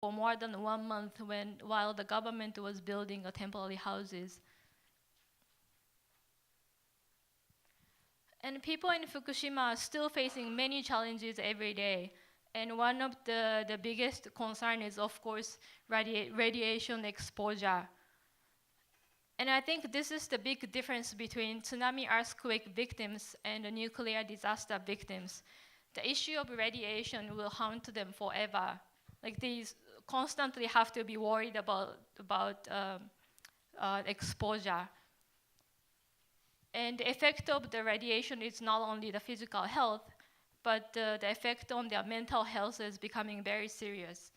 for more than 1 month while the government was building temporary houses. And people in Fukushima are still facing many challenges every day. And one of the biggest concern is, of course, radiation exposure. And I think this is the big difference between tsunami earthquake victims and the nuclear disaster victims. The issue of radiation will haunt them forever. Like, they constantly have to be worried about exposure. And the effect of the radiation is not only the physical health, but the effect on their mental health is becoming very serious.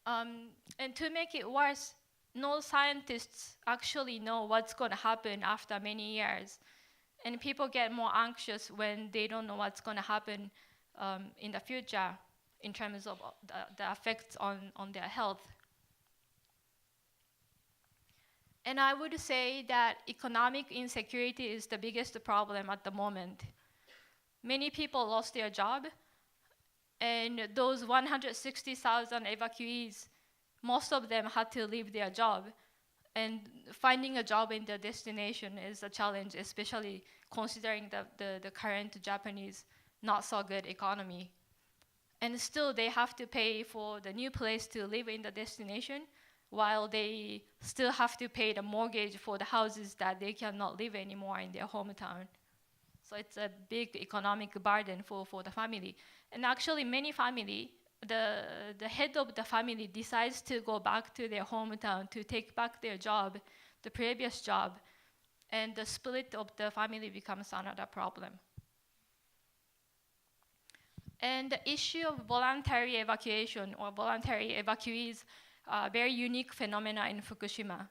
And to make it worse, no scientists actually know what's going to happen after many years. And people get more anxious when they don't know what's going to happen in the future in terms of the effects on their health. And I would say that economic insecurity is the biggest problem at the moment. Many people lost their job, and those 160,000 evacuees, most of them had to leave their job. And finding a job in their destination is a challenge, especially considering the current Japanese not so good economy. And still they have to pay for the new place to live in the destination, while they still have to pay the mortgage for the houses that they cannot live anymore in their hometown. So it's a big economic burden for the family. And actually many family, the head of the family decides to go back to their hometown to take back their job, the previous job, and the split of the family becomes another problem. And the issue of voluntary evacuation or voluntary evacuees are very unique phenomena in Fukushima.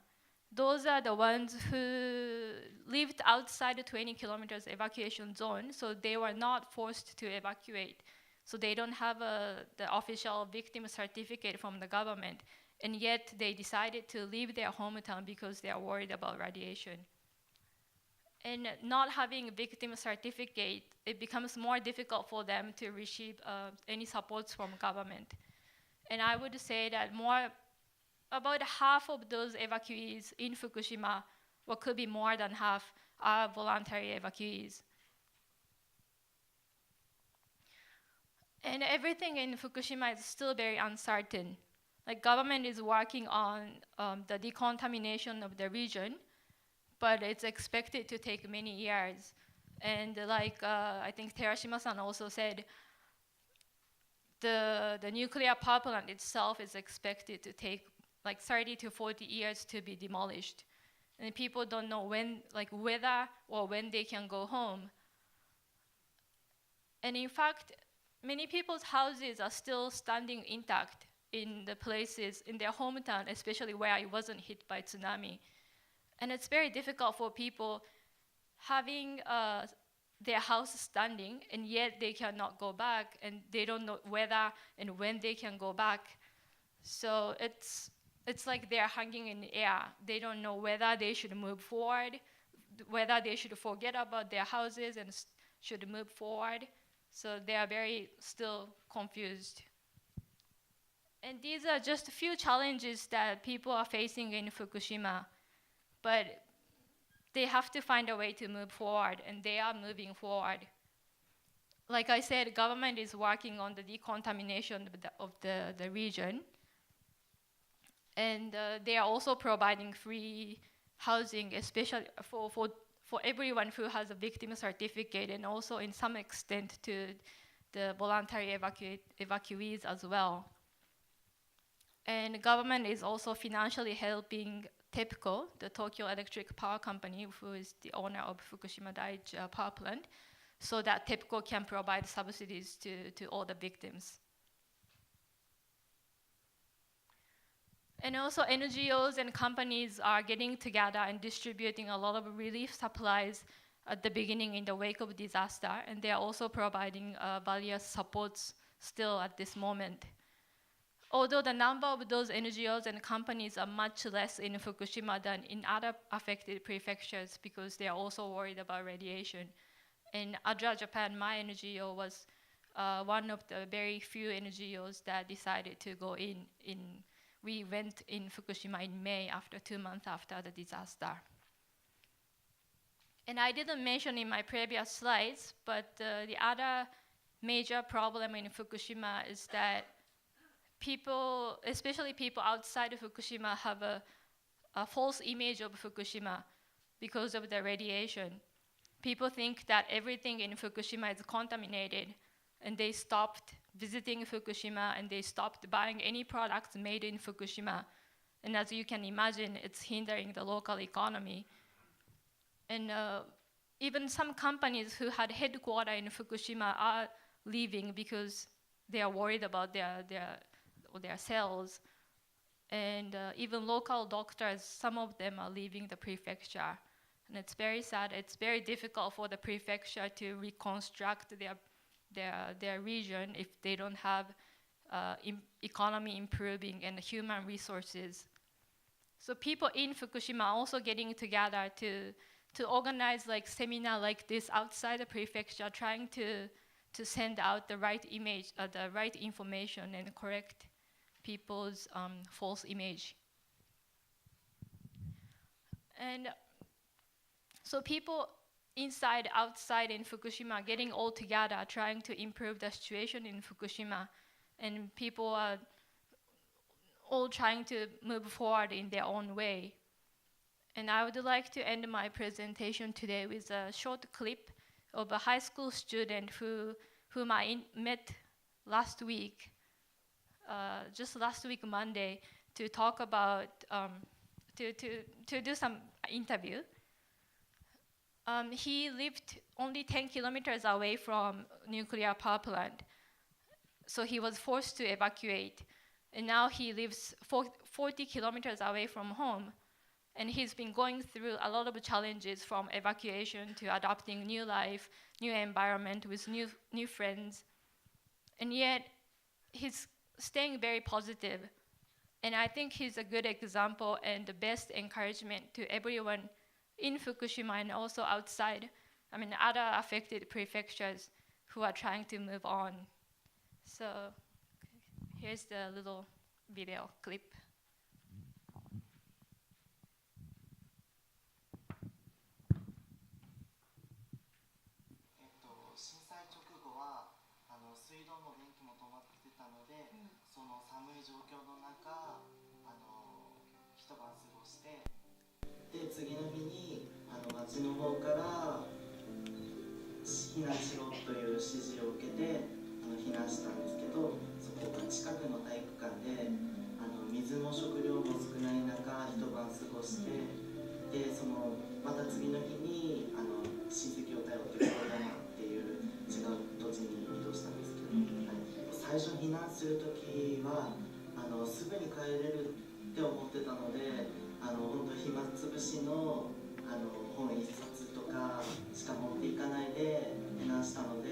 Those are the ones who lived outside the 20 kilometers evacuation zone, so they were not forced to evacuate. So they don't have the official victim certificate from the government, and yet they decided to leave their hometown because they are worried about radiation. And not having a victim certificate, it becomes more difficult for them to receive any supports from government. And I would say that about half of those evacuees in Fukushima, or could be more than half, are voluntary evacuees. And everything in Fukushima is still very uncertain. Like, government is working on the decontamination of the region, but it's expected to take many years. And I think Terashima-san also said, the nuclear power plant itself is expected to take 30 to 40 years to be demolished. And people don't know whether or when they can go home. And in fact, many people's houses are still standing intact in the places in their hometown, especially where it wasn't hit by tsunami. And it's very difficult for people having their house standing, and yet they cannot go back, and they don't know whether and when they can go back. So it's like they're hanging in the air. They don't know whether they should move forward, whether they should forget about their houses and should move forward. So they are very still confused. And these are just a few challenges that people are facing in Fukushima. But they have to find a way to move forward, and they are moving forward. Like I said, government is working on the decontamination of the region. And they are also providing free housing, especially for everyone who has a victim certificate, and also in some extent to the voluntary evacuees as well. And the government is also financially helping TEPCO, the Tokyo Electric Power Company, who is the owner of Fukushima Daiichi power plant, so that TEPCO can provide subsidies to all the victims. And also NGOs and companies are getting together and distributing a lot of relief supplies at the beginning in the wake of disaster, and they are also providing various supports still at this moment. Although the number of those NGOs and companies are much less in Fukushima than in other affected prefectures, because they are also worried about radiation. In Adra, Japan, my NGO was one of the very few NGOs that decided to go in. We went in Fukushima in May, after 2 months after the disaster. And I didn't mention in my previous slides, but the other major problem in Fukushima is that people, especially people outside of Fukushima, have a false image of Fukushima because of the radiation. People think that everything in Fukushima is contaminated, and they stopped visiting Fukushima, and they stopped buying any products made in Fukushima. And as you can imagine, it's hindering the local economy. And even some companies who had headquarters in Fukushima are leaving because they are worried about their sales. And even local doctors, some of them are leaving the prefecture. And it's very sad. It's very difficult for the prefecture to reconstruct their region if they don't have economy improving and human resources. So people in Fukushima are also getting together to organize like seminar like this outside the prefecture, trying to send out the right image, the right information, and correct people's false image. And so people inside, outside in Fukushima are getting all together, trying to improve the situation in Fukushima. And people are all trying to move forward in their own way. And I would like to end my presentation today with a short clip of a high school student whom I met last week, just last week Monday, to talk about, to do some interview. He lived only 10 kilometers away from nuclear power plant, so he was forced to evacuate. And now he lives 40 kilometers away from home. And he's been going through a lot of challenges, from evacuation to adopting new life, new environment with new friends. And yet, he's staying very positive. And I think he's a good example and the best encouragement to everyone in Fukushima and also outside, other affected prefectures who are trying to move on. So here's the little video clip. 震災直後は水道も電気も止まってたので、その寒い状況の中一晩過ごして、で次の日に町の方から避難しろという指示を受けて避難したんですけど、そこが近くの体育館で水も食料も少ない中一晩過ごして、でまた次の日に親戚を頼ってこれだなっていう違う土地に移動したんですけど、最初避難するときはすぐに帰れるって思ってたので、本当暇つぶしの本一冊とかしか持っていかないで避難したので、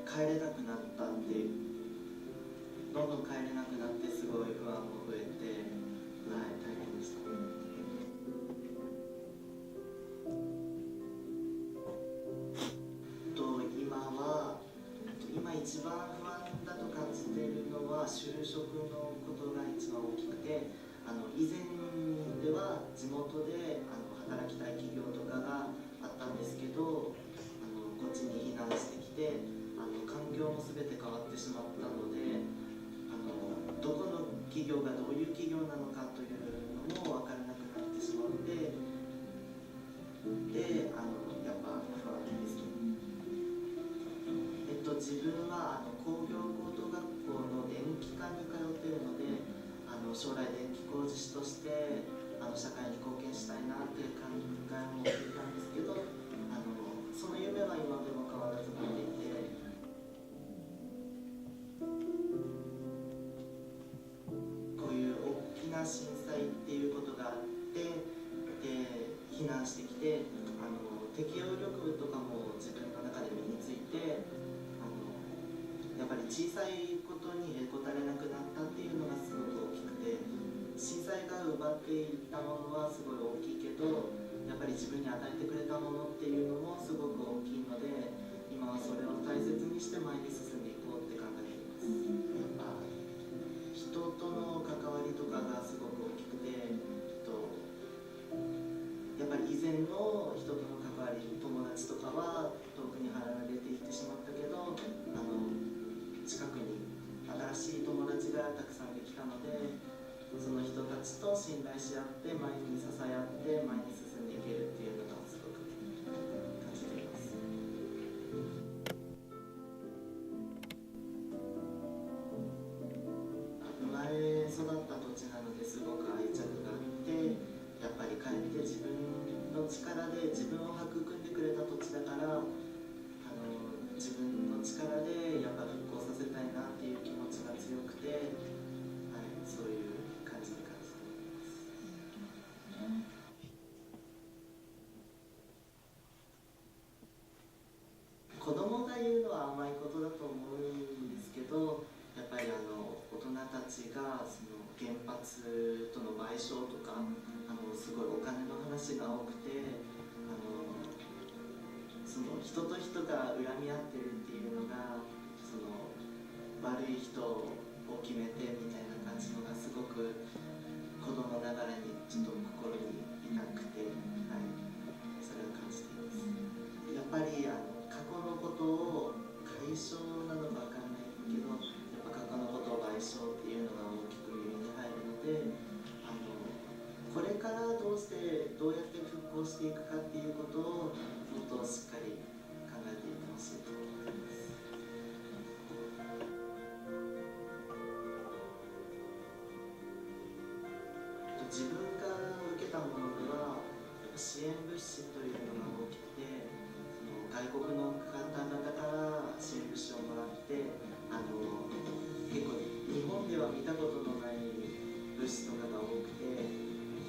帰れなくなったっていう、どんどん帰れなくなってすごい不安も増えて、大変でした。今一番不安だと感じているのは就職のことが一番大きくて、以前では地元で働きたい企業とかがあったんですけど、こっちに避難してきて環境も全て変わってしまったので、どこの企業がどういう企業なのかというのも分からなくなってしまって、でやっぱ不安です。自分は工業高等学校の電気科に通っているので、将来電気工事士として社会に貢献したいなっていう考えを持っていたんですけど、その夢は今でも変わらず持っていて、こういう大きな震災っていうことがあって、で避難してきて適応力とかも自分の中で身について、やっぱり小さいことにへこたれなくなったっていうのがすごく大きくて、震災が奪っていったものはすごい大きいけど、やっぱり自分に与えてくれたものっていうのもすごく大きいので、今はそれを大切にして前に進んでいこうって考えています。人との関わりとかがすごく大きくて、やっぱり以前の人との関わり、友達とかは遠くに離れていってしまったけど、近くに新しい友達がたくさんできたので、その人たちと信頼し合って前に支え合って前に進んでいけるっていうのがすごく感じています。生まれ育った土地なのですごく愛着があって、やっぱり帰って自分の力で自分を育んでくれた土地だから、自分の力でやっぱ復興させたいなっていう気持ちが強くて、そういう感じで感じています。子供が言うのは甘いことだと思うんですけど、やっぱり大人たちがその原発との賠償とか、すごいお金の話が多くて、その人と人が恨み合ってるっていうのが、その悪い人を決めてみたいな感じのがすごく子供ながらにちょっと心に痛くて、それを感じています。やっぱり過去のことを解消なのか分かんないけど、やっぱ過去のことを賠償っていうのが大きく耳に入るので、これからどうやって復興していくかっていうことをもっとしっかり考えていってほしいと思います。自分が受けたものでは、やっぱ支援物資というのが大きくて、外国の方々から支援物資をもらって、結構日本では見たことのない物資とかが多くて、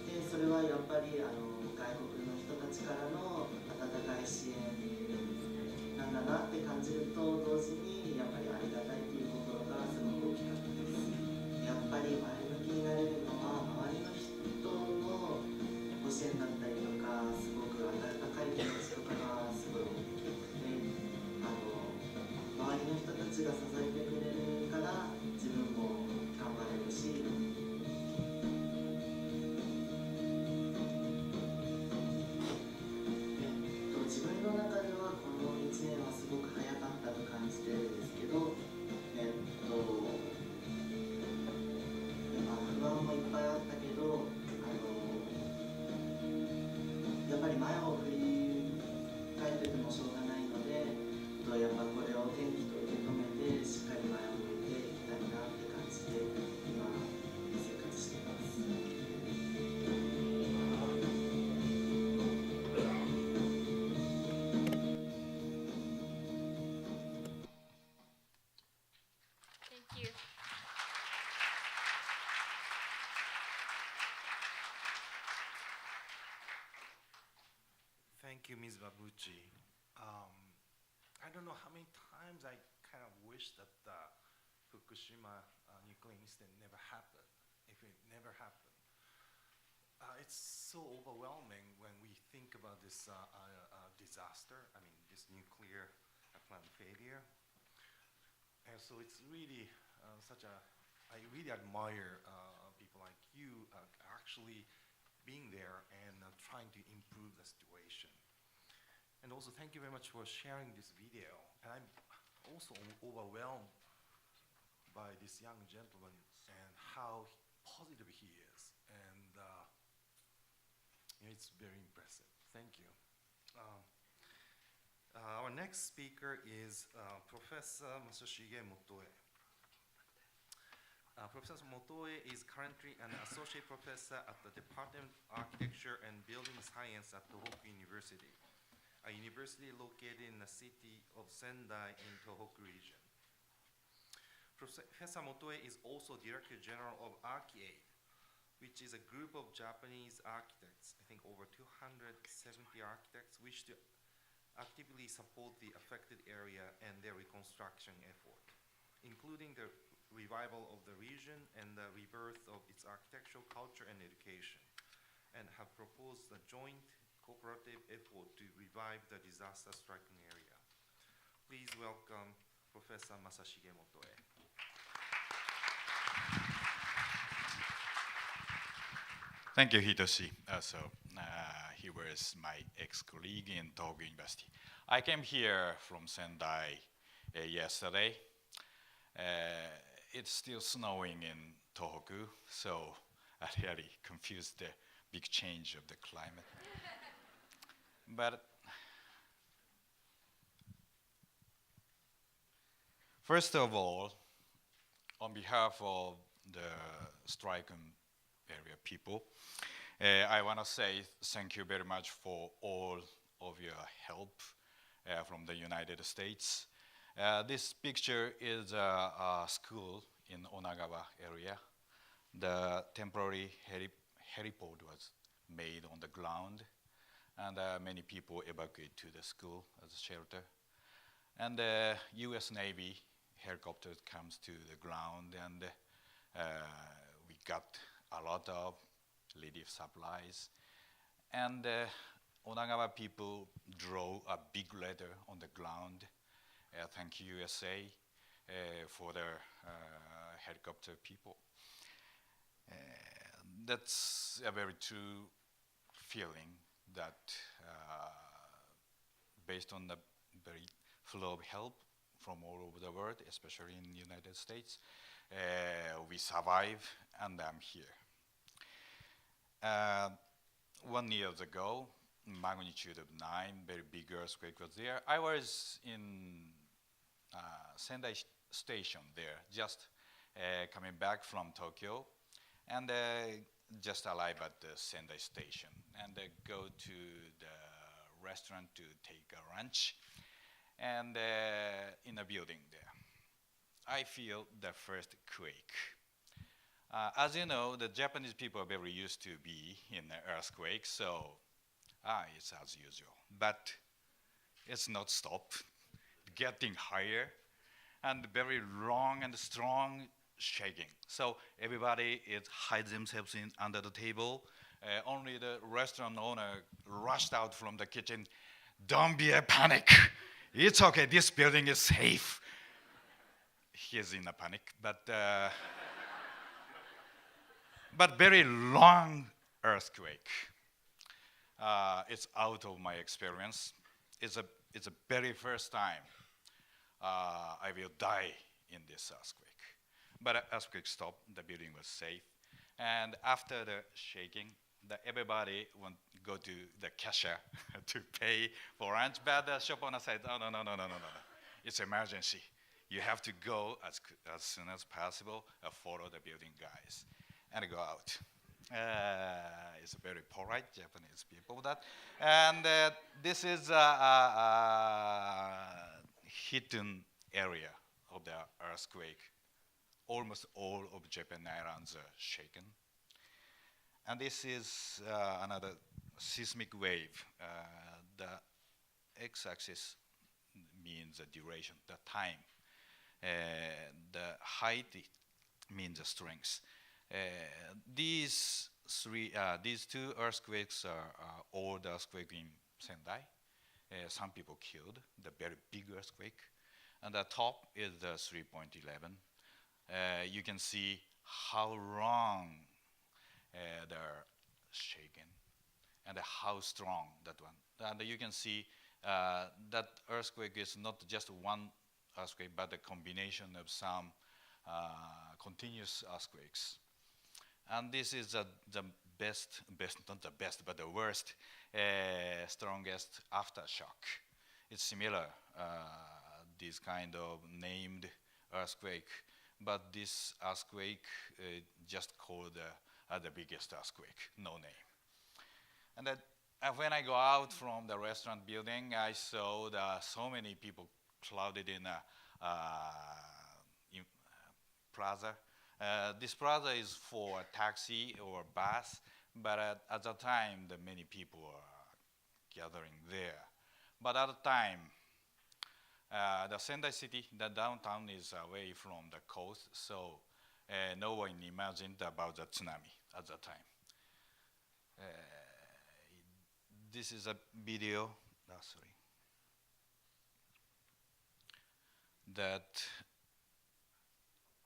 でそれはやっぱり外国の人たちからの温かい支援なんだなって感じると同時に、やっぱりありがたいという心がすごく大きかったです。やっぱり前向きになれるのは周りの人のご支援だったりとか、すごく温かい気持ちとかがすごい大きくて、周りの人たちが支えてくれるから自分も頑張れるし、自分の中ではこの1年はすごく早かったと感じてるんですけど、不安もいっぱいあったけど、やっぱり前を振り返っててもしょうがないので、やっぱこれを転機と受け止めてしっかり前を向いていきたいなって感じで今生活しています。Thank you. Thank you, Ms. Babuchi. I don't know how many times I kind of wish that the Fukushima nuclear incident never happened, if it never happened. It's so overwhelming when we think about this disaster, I mean, this nuclear plant failure. And so it's really I really admire people like you actually being there and trying to improve the situation. And also thank you very much for sharing this video. And I'm also overwhelmed by this young gentleman and how positive he is. And it's very impressive. Thank you. Our next speaker is Professor Masashige Motoe. Professor Motoe is currently an associate professor at the Department of Architecture and Building Science at Tohoku University, a university located in the city of Sendai in Tohoku region. Professor Motoe is also Director General of ArchiAid, which is a group of Japanese architects, I think over 270 architects, wish to actively support the affected area and their reconstruction effort, including the revival of the region and the rebirth of its architectural culture and education, and have proposed a joint cooperative effort to revive the disaster-stricken area. Please welcome Professor Masashige Motoe. Thank you, Hitoshi. He was my ex-colleague in Tohoku University. I came here from Sendai yesterday. It's still snowing in Tohoku, so I really confused the big change of the climate. But first of all, on behalf of the striking area people, I want to say thank you very much for all of your help from the United States. This picture is a school in Onagawa area. The temporary heliport was made on the ground, and many people evacuated to the school as a shelter. And the US Navy helicopter comes to the ground, and we got a lot of relief supplies. And Onagawa people drew a big letter on the ground. Thank you, USA, for their helicopter people. That's a very true feeling that based on the very flow of help from all over the world, especially in the United States, we survive, and I'm here. 1 year ago, magnitude of 9, very big earthquake was there. I was in Sendai station there, just coming back from Tokyo, and just arrived at the Sendai station, and go to the restaurant to take a lunch, and in a building there, I feel the first quake. As you know, the Japanese people are very used to be in an earthquake, so it's as usual. But it's not stopped, getting higher, and very long and strong shaking. So everybody hides themselves under the table. Only the restaurant owner rushed out from the kitchen. Don't be a panic. It's okay, this building is safe. He is in a panic, but very long earthquake. It's out of my experience. It's a very first time I will die in this earthquake. But earthquake stopped, the building was safe. And after the shaking, everybody want to go to the cashier to pay for lunch, but the shop owner said, no. It's emergency. You have to go as soon as possible, follow the building guys, and go out. It's very polite Japanese people that. And this is a hidden area of the earthquake. Almost all of Japan islands are shaken. And this is another seismic wave. The x-axis means the duration, the time. The height means the strength. These two earthquakes are old earthquakes in Sendai. Some people killed, the very big earthquake. And the top is the 3.11. You can see how long they're shaken and how strong that one. And you can see that earthquake is not just one earthquake, but a combination of some continuous earthquakes. And this is the best, not the best, but the worst, strongest aftershock. It's similar, this kind of named earthquake, but this earthquake just called the biggest earthquake, no name. And that, when I go out from the restaurant building, I saw so many people crowded in a plaza. This plaza is for a taxi or bus, but at the time, many people are gathering there. But at the time, the Sendai city, the downtown is away from the coast, so no one imagined about the tsunami at the time. This is a video. Sorry. that,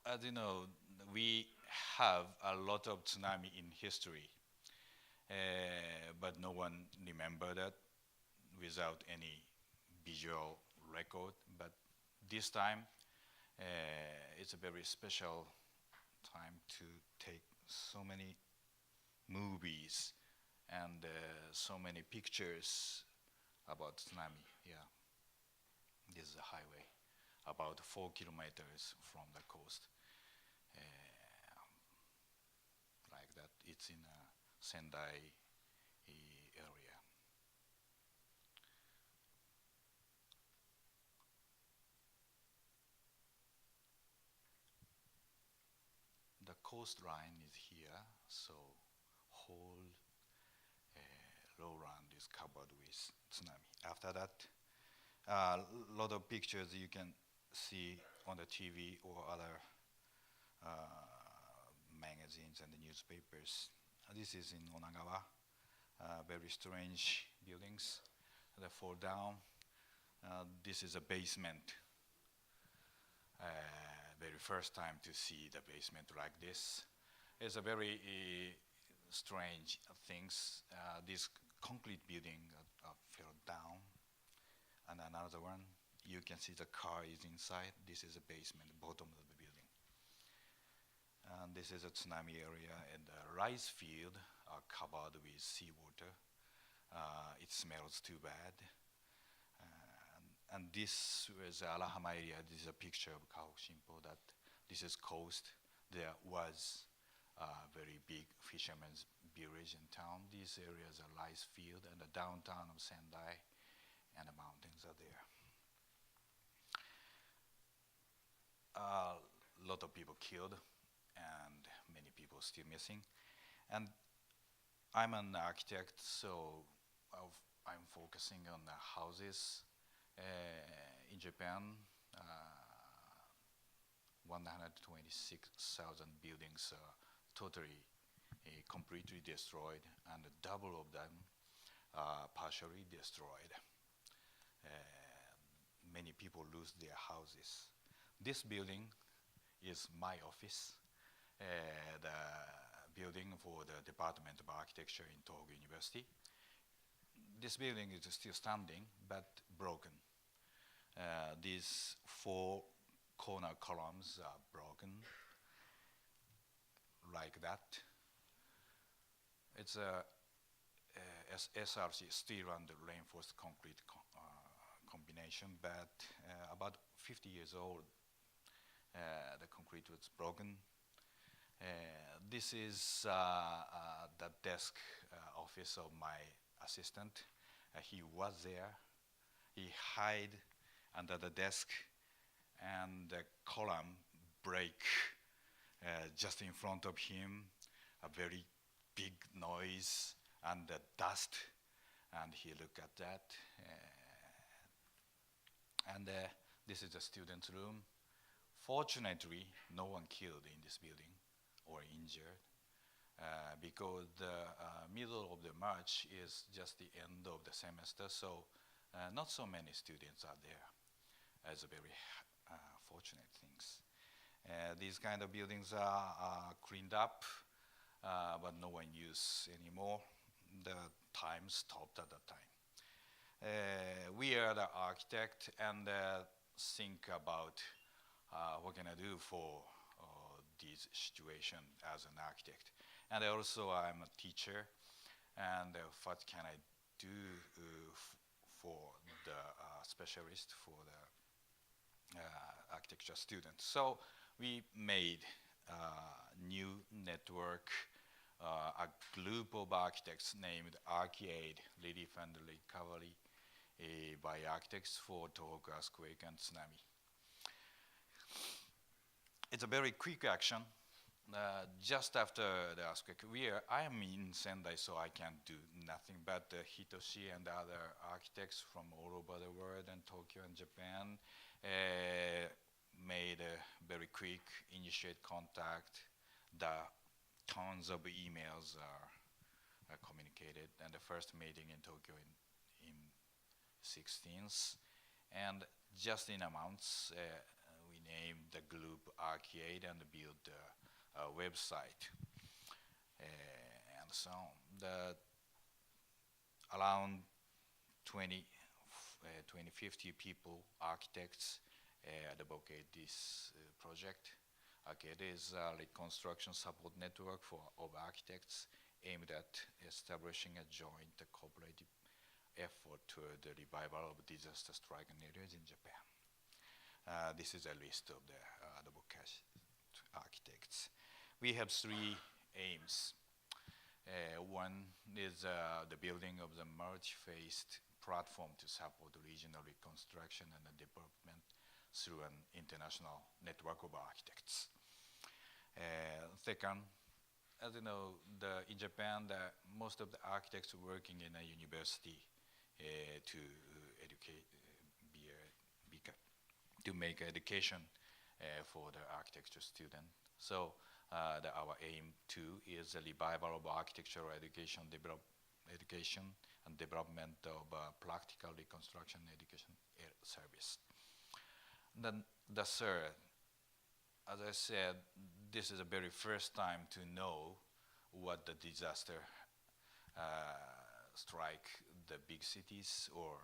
as you know, we have a lot of tsunami in history, but no one remembered that without any visual record. But this time, it's a very special time to take so many movies and so many pictures about tsunami. Yeah, this is a highway about 4 kilometers from the coast. Like that, it's in Sendai area. The coastline is here, so whole lowland is covered with tsunami. After that, a lot of pictures you can see on the TV or other magazines and the newspapers. This is in Onagawa, very strange buildings that fall down. This is a basement. Very first time to see the basement like this. It's a very strange things. This concrete building fell down, and another one. You can see the car is inside. This is a basement, bottom of the building. And this is a tsunami area, and the rice field are covered with seawater. It smells too bad. And this was Alahama area. This is a picture of Kahoshimpo, that this is coast. There was a very big fisherman's village in town. These areas are rice field, and the downtown of Sendai, and the mountains are there. A lot of people killed, and many people still missing. And I'm an architect, so I'm focusing on the houses. In Japan, 126,000 buildings are totally, completely destroyed, and double of them are partially destroyed. Many people lose their houses. This building is my office, the building for the Department of Architecture in Tohoku University. This building is still standing, but broken. These 4 corner columns are broken, like that. It's a SRC, steel and reinforced concrete combination, but about 50 years old, the concrete was broken. This is the desk office of my assistant. He was there. He hid under the desk, and the column break just in front of him. A very big noise and the dust, and he looked at that. And this is the student's room. Fortunately, no one killed in this building or injured, because the middle of the March is just the end of the semester, so not so many students are there. As a very fortunate things. These kind of buildings are cleaned up, but no one uses anymore. The time stopped at that time. We are the architect, and think about what can I do for this situation as an architect. And also I'm a teacher, and what can I do for the specialist, for the architecture students. So we made a new network, a group of architects named ArchiAid, Relief and Recovery by Architects for Tohoku Earthquake and Tsunami. It's a very quick action. Just after the earthquake, I am in Sendai, so I can't do nothing. But Hitoshi and other architects from all over the world, and Tokyo and Japan, made a very quick initiate contact. The tons of emails are communicated, and the first meeting in Tokyo in 16th, and just in a month, we named the group Arcade and built a website and so on. Around 20, 50 people, architects, advocate this project. Arcade is a reconstruction support network of architects aimed at establishing a joint cooperative effort toward the revival of disaster-stricken areas in Japan. This is a list of the advocacy architects. We have three aims. One is the building of the merge-faced platform to support regional reconstruction and development through an international network of architects. Second, as you know, in Japan, most of the architects working in a university to educate, to make education for the architecture student. So our aim too is the revival of architectural education, education and development of practical reconstruction education service. Then the third, as I said, this is the very first time to know what the disaster strike the big cities or